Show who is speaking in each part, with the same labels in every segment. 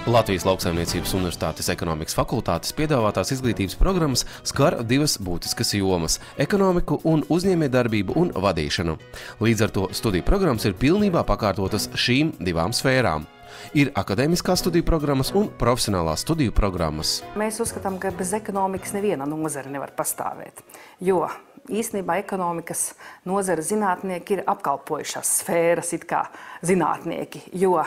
Speaker 1: Latvijas Lauksaimniecības Universitātes ekonomikas fakultātes piedāvātās izglītības programmas skar divas būtiskas jomas – ekonomiku un uzņēmējdarbību un vadīšanu. Līdz ar to studiju programmas ir pilnībā pakārtotas šīm divām sfērām. Ir akadēmiskās studiju programmas un profesionālās studiju programmas.
Speaker 2: Mēs uzskatām, ka bez ekonomikas neviena nozara nevar pastāvēt, jo īstenībā ekonomikas nozara zinātnieki ir apkalpojušās sfēras it kā zinātnieki, jo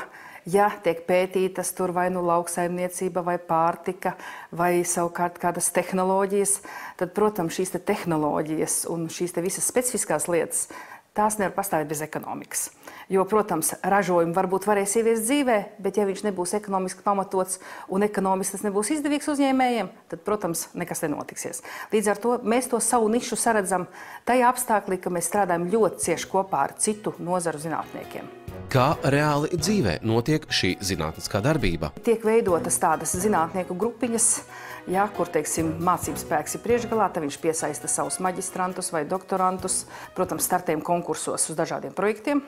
Speaker 2: ja tiek pētītas tur vai nu lauksaimniecība, vai pārtika, vai savukārt kādas tehnoloģijas, tad, protams, šīs tehnoloģijas un šīs visas specifiskās lietas, tās nevar pastāvēt bez ekonomikas. Jo, protams, ražojumu varbūt varēs ieviest dzīvē, bet ja viņš nebūs ekonomiski pamatots un ekonomiski tas nebūs izdevīgs uzņēmējiem, tad, protams, nekas nenotiksies. Līdz ar to mēs to savu nišu saredzam tajā apstāklī, ka mēs strādājam ļoti cieši kopā ar citu nozaru zinātniekiem.
Speaker 1: Kā reāli dzīvē notiek šī zinātniskā darbība?
Speaker 2: Tiek veidotas tādas zinātnieku grupiņas, kur, teiksim, mācības spēks ir priekšgalā, tad viņš piesaista savus maģistrantus vai doktorantus, protams, startējam konkursos uz dažādiem projektiem.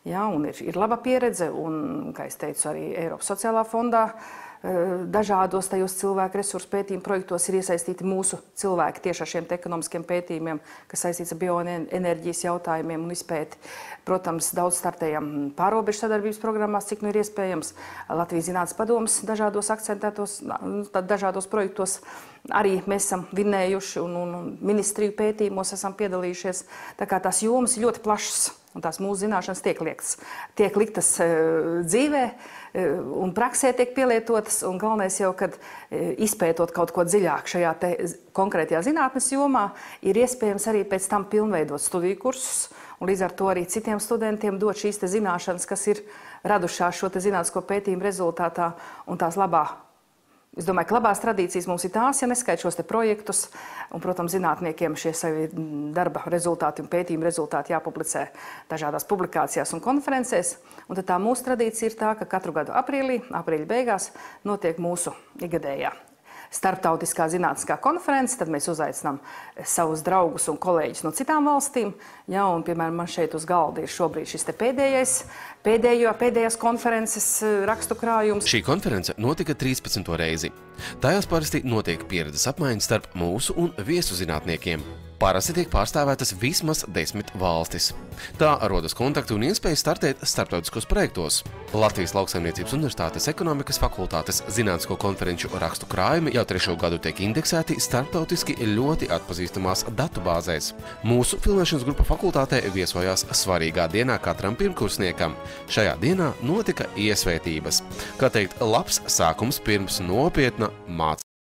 Speaker 2: Un ir laba pieredze, un, kā es teicu, arī Eiropas sociālā fondā dažādos tajos cilvēku resursu pētījumu projektos ir iesaistīti mūsu cilvēki tieši ar šiem ekonomiskiem pētījumiem, kas saistīts ar bioenerģijas jautājumiem un izpēti. Protams, daudz startējam pārobežu sadarbības programmās, cik nu ir iespējams. Latvijas Zinātnes padomes dažādos akcentētos, dažādos projektos arī mēs esam vinnējuši un ministriju pētījumos esam piedalījušies. Tā kā tās jomas ir ļoti plašas. Un tās mūsu zināšanas tiek liktas dzīvē un praksē tiek pielietotas. Un galvenais jau, kad izpētot kaut ko dziļāk šajā konkrētajā zinātnes jomā, ir iespējams arī pēc tam pilnveidot studiju kursus. Un līdz ar to arī citiem studentiem dot šīs zināšanas, kas ir radušās šo zinātnisko pētījumu rezultātā un tās labā. Es domāju, ka labās tradīcijas mums ir tās, ja neskait šos projektus, un, protams, zinātniekiem šie savi darba rezultāti un pētījuma rezultāti jāpublicē dažādās publikācijās un konferencēs. Un tad tā mūsu tradīcija ir tā, ka katru gadu aprīļa beigās notiek mūsu ikgadējā starptautiskā zinātniskā konference, tad mēs uzaicinām savus draugus un kolēģus no citām valstīm. Un, piemēram, man šeit uz galda ir šobrīd šis pēdējās konferences rakstu krājums.
Speaker 1: Šī konference notika 13. reizi. Tajās parasti notiek pieredzes apmaiņas starp mūsu un viesu zinātniekiem. Parasti tiek pārstāvētas vismaz 10 valstis. Tā rodas kontakti un iespēja startēt starptautiskos projektos. Latvijas Lauksaimniecības Universitātes ekonomikas fakultātes zinātnisko konferenču rakstu krājumi jau 3. gadu tiek indeksēti starptautiski ļoti atpazīstamās datubāzēs. Mūsu filmēšanas grupa fakultātē viesojās svarīgā dienā katram pirmkursniekam. Šajā dienā notika iesvētības. Kā teikt, labs sākums pirms nopietna mācība.